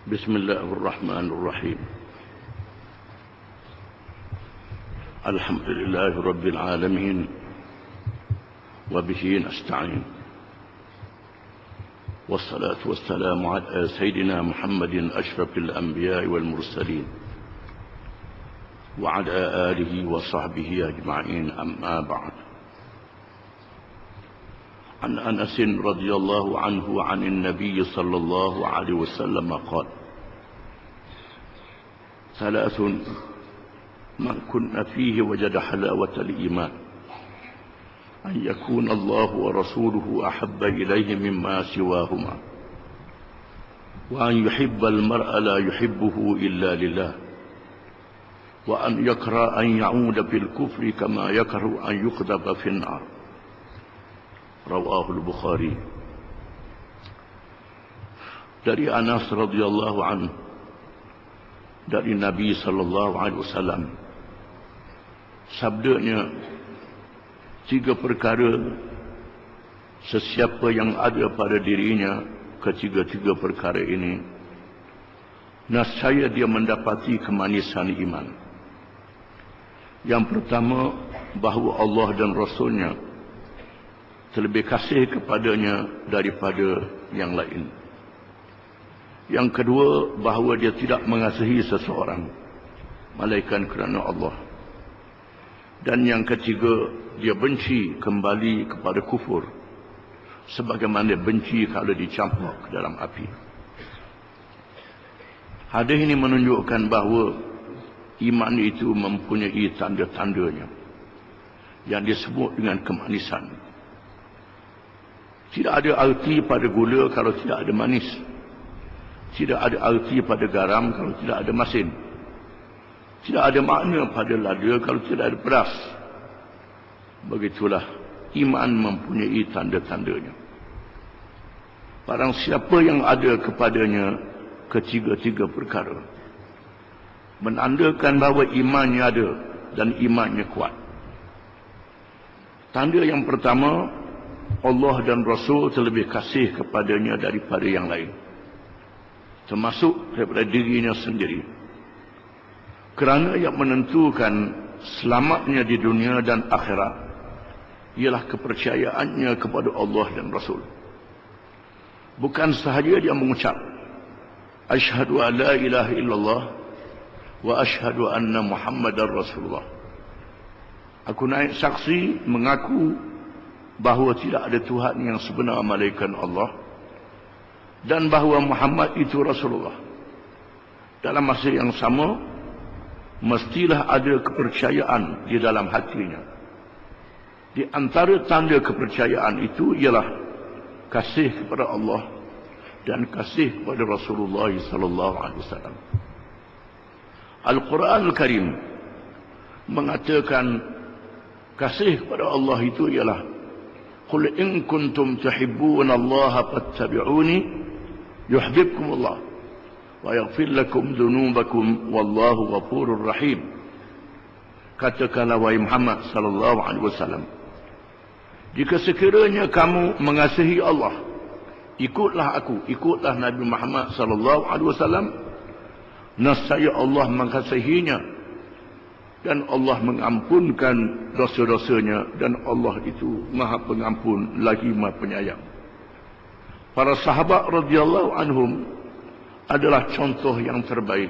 بسم الله الرحمن الرحيم. الحمد لله رب العالمين وبه نستعين، والصلاة والسلام على سيدنا محمد أشرف الأنبياء والمرسلين وعلى آله وصحبه أجمعين، أما بعد. عن أنس رضي الله عنه عن النبي صلى الله عليه وسلم قال: ثلاث من كن فيه وجد حلاوة الإيمان: أن يكون الله ورسوله أحب إليه مما سواهما، وأن يحب المرء لا يحبه إلا لله، وأن يكره أن يعود في الكفر كما يكره أن يقذف في النار. رواه البخاري. Dari Anas radhiyallahu anhu, dari Nabi sallallahu alaihi wasallam, sabdanya, 3 perkara sesiapa yang ada pada dirinya ketiga-tiga perkara ini, nescaya dia mendapati kemanisan iman. Yang pertama, bahawa Allah dan Rasulnya terlebih kasih kepadanya daripada yang lain. Yang kedua, bahawa dia tidak mengasihi seseorang melainkan kerana Allah. Dan yang ketiga, dia benci kembali kepada kufur sebagaimana benci kalau dicampur ke dalam api. Hadis ini menunjukkan bahawa iman itu mempunyai tanda-tandanya yang disebut dengan kemanisan. Tidak ada arti pada gula kalau tidak ada manis. Tidak ada arti pada garam kalau tidak ada masin. Tidak ada makna pada lada kalau tidak ada pedas. Begitulah iman mempunyai tanda-tandanya. Barang siapa yang ada kepadanya ketiga-tiga perkara, menandakan bahawa imannya ada dan imannya kuat. Tanda yang pertama, Allah dan Rasul terlebih kasih kepadanya daripada yang lain, termasuk daripada dirinya sendiri. Kerana yang menentukan selamatnya di dunia dan akhirat ialah kepercayaannya kepada Allah dan Rasul. Bukan sahaja dia mengucap asyhadu an la ilaha illallah wa asyhadu anna Muhammadar Rasulullah. Aku naik saksi mengaku bahawa tidak ada Tuhan yang sebenar melainkan Allah, dan bahawa Muhammad itu Rasulullah. Dalam masa yang sama, mestilah ada kepercayaan di dalam hatinya. Di antara tanda kepercayaan itu ialah kasih kepada Allah dan kasih kepada Rasulullah sallallahu alaihi wasallam. Al-Quran Al-Karim mengatakan kasih kepada Allah itu ialah قل إن كنتم تحبون الله فاتبعوني يحببكم الله ويغفر لكم ذنوبكم والله غفور رحيم. Katakanlah wahai Muhammad sallallahu alaihi wasallam, jika sekiranya kamu mengasihi Allah, ikutlah aku, ikutlah Nabi Muhammad sallallahu alaihi wasallam, nescaya Allah mengasihinya dan Allah mengampunkan dosa-dosanya, dan Allah itu Maha Pengampun lagi Maha Penyayang. Para sahabat radhiyallahu anhum adalah contoh yang terbaik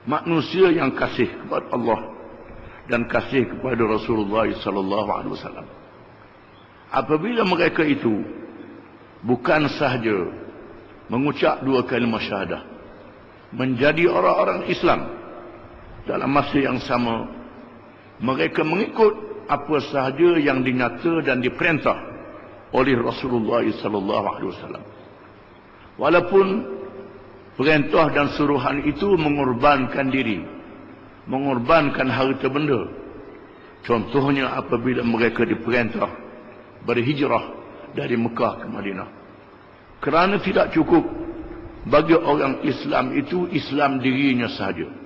manusia yang kasih kepada Allah dan kasih kepada Rasulullah sallallahu alaihi wasallam. Apabila mereka itu bukan sahaja mengucap 2 kalimah syahadah, menjadi orang-orang Islam, dalam masa yang sama mereka mengikut apa sahaja yang dinyata dan diperintah oleh Rasulullah sallallahu alaihi wasallam. Walaupun perintah dan suruhan itu mengorbankan diri, mengorbankan harta benda. Contohnya apabila mereka diperintah berhijrah dari Mekah ke Madinah. Kerana tidak cukup bagi orang Islam itu Islam dirinya sahaja.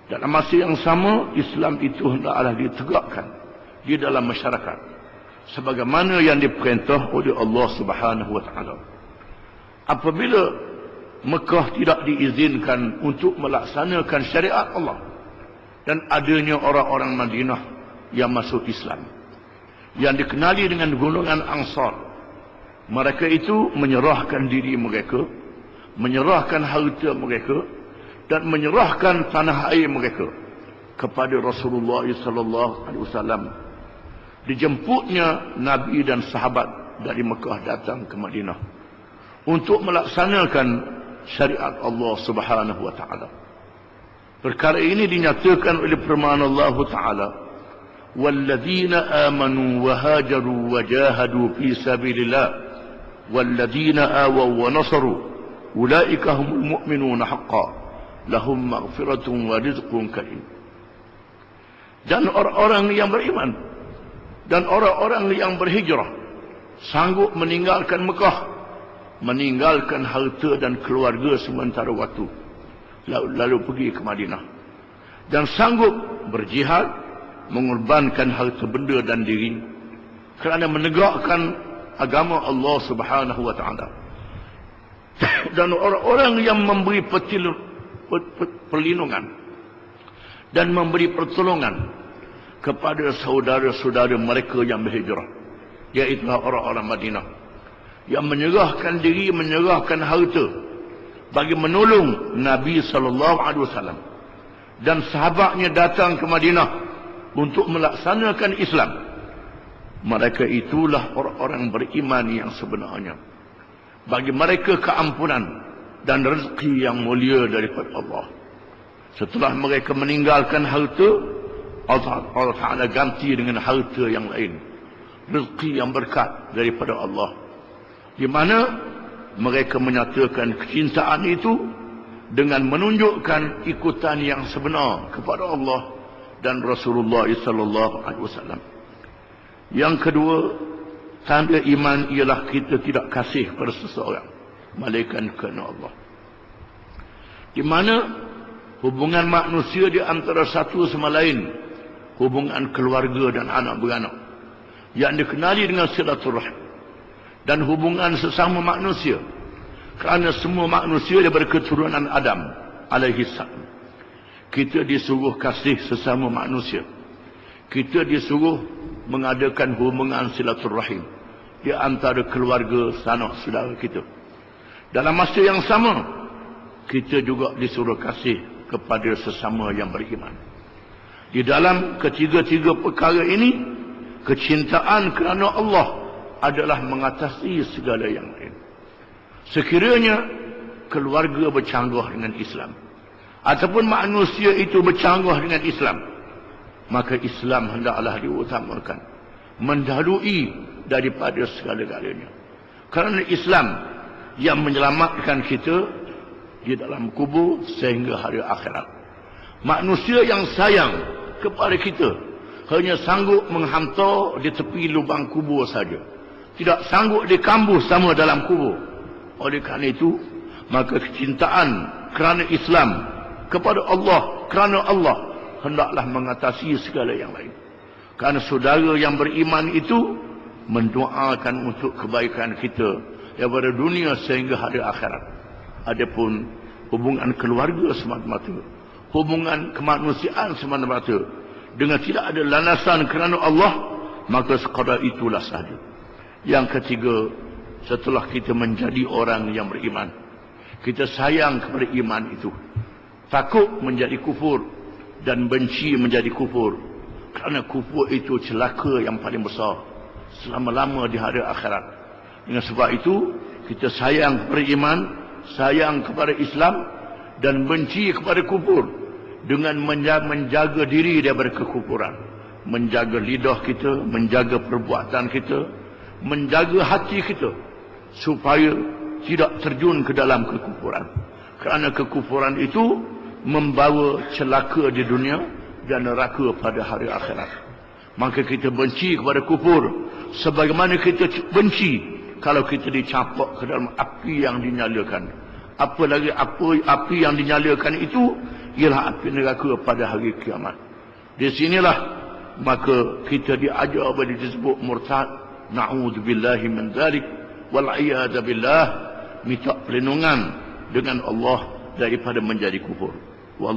Dalam masa yang sama, Islam itu hendaklah ditegakkan di dalam masyarakat sebagaimana yang diperintah oleh Allah Subhanahu wa taala. Apabila Mekah tidak diizinkan untuk melaksanakan syariat Allah. Dan adanya orang-orang Madinah yang masuk Islam, yang dikenali dengan golongan Ansar. Mereka itu menyerahkan diri mereka, menyerahkan harta mereka, dan menyerahkan tanah air mereka kepada Rasulullah SAW. Dijemputnya Nabi dan sahabat dari Mekah datang ke Madinah untuk melaksanakan syariat Allah Subhanahu wa taala. Perkara ini dinyatakan oleh firman Allah Taala, "Walladzina amanu wa hajaru wa jahadu fi sabilillah walladzina awaw wa nasaru ulaika humul mu'minuna haqqan lahum maghfiratun wa rizqun karim." Dan orang-orang yang beriman dan orang-orang yang berhijrah sanggup meninggalkan Mekah, meninggalkan harta dan keluarga sementara waktu, lalu pergi ke Madinah, dan sanggup berjihad, mengorbankan harta benda dan diri kerana menegakkan agama Allah Subhanahu wa taala. Dan orang-orang yang memberi perlindungan dan memberi pertolongan kepada saudara-saudara mereka yang berhijrah, iaitu orang-orang Madinah, yang menyerahkan diri, menyerahkan harta bagi menolong Nabi SAW dan sahabatnya datang ke Madinah untuk melaksanakan Islam. Mereka itulah orang-orang beriman yang sebenarnya. Bagi mereka keampunan dan rezeki yang mulia daripada Allah. Setelah mereka meninggalkan harta, Allah Ta'ala ganti dengan harta yang lain, rezeki yang berkat daripada Allah, di mana mereka menyatakan kecintaan itu dengan menunjukkan ikutan yang sebenar kepada Allah dan Rasulullah SAW. Yang kedua, tanda iman ialah kita tidak kasih pada seseorang melainkan kerana Allah. Di mana hubungan manusia di antara satu sama lain, hubungan keluarga dan anak beranak, yang dikenali dengan silaturahim, dan hubungan sesama manusia, kerana semua manusia daripada keturunan Adam alaihi salam. Kita disuruh kasih sesama manusia. Kita disuruh mengadakan hubungan silaturahim di antara keluarga sanak saudara kita. Dalam masa yang sama, kita juga disuruh kasih kepada sesama yang beriman. Di dalam ketiga-tiga perkara ini, kecintaan kerana Allah adalah mengatasi segala yang lain. Sekiranya keluarga bercanggah dengan Islam, ataupun manusia itu bercanggah dengan Islam, maka Islam hendaklah diutamakan, mendahului daripada segala-galanya. Kerana Islam yang menyelamatkan kita di dalam kubur sehingga hari akhirat. Manusia yang sayang kepada kita hanya sanggup menghantar di tepi lubang kubur saja, tidak sanggup dikambus sama dalam kubur. Oleh kerana itu, maka kecintaan kerana Islam kepada Allah, kerana Allah, hendaklah mengatasi segala yang lain. Kerana saudara yang beriman itu mendoakan untuk kebaikan kita daripada dunia sehingga hari akhirat. Adapun hubungan keluarga semata-mata, hubungan kemanusiaan semata-mata, dengan tidak ada landasan kerana Allah, maka sekadar itulah sahaja. Yang ketiga, setelah kita menjadi orang yang beriman, kita sayang kepada iman itu, takut menjadi kufur dan benci menjadi kufur, kerana kufur itu celaka yang paling besar selama-lama di hari akhirat. Dengan sebab itu, kita sayang kepada iman, sayang kepada Islam, dan benci kepada kufur, dengan menjaga diri daripada kekufuran, menjaga lidah kita, menjaga perbuatan kita, menjaga hati kita, supaya tidak terjun ke dalam kekufuran. Kerana kekufuran itu membawa celaka di dunia dan neraka pada hari akhirat. Maka kita benci kepada kufur, sebagaimana kita benci kalau kita dicapak ke dalam api yang dinyalakan. Apalagi api yang dinyalakan itu ialah api neraka pada hari kiamat. Di sinilah maka kita diajar pada disebut murtad. Na'udzubillahi min dzalik wal iyad billah, minta perlindungan dengan Allah daripada menjadi kufur. Wallahu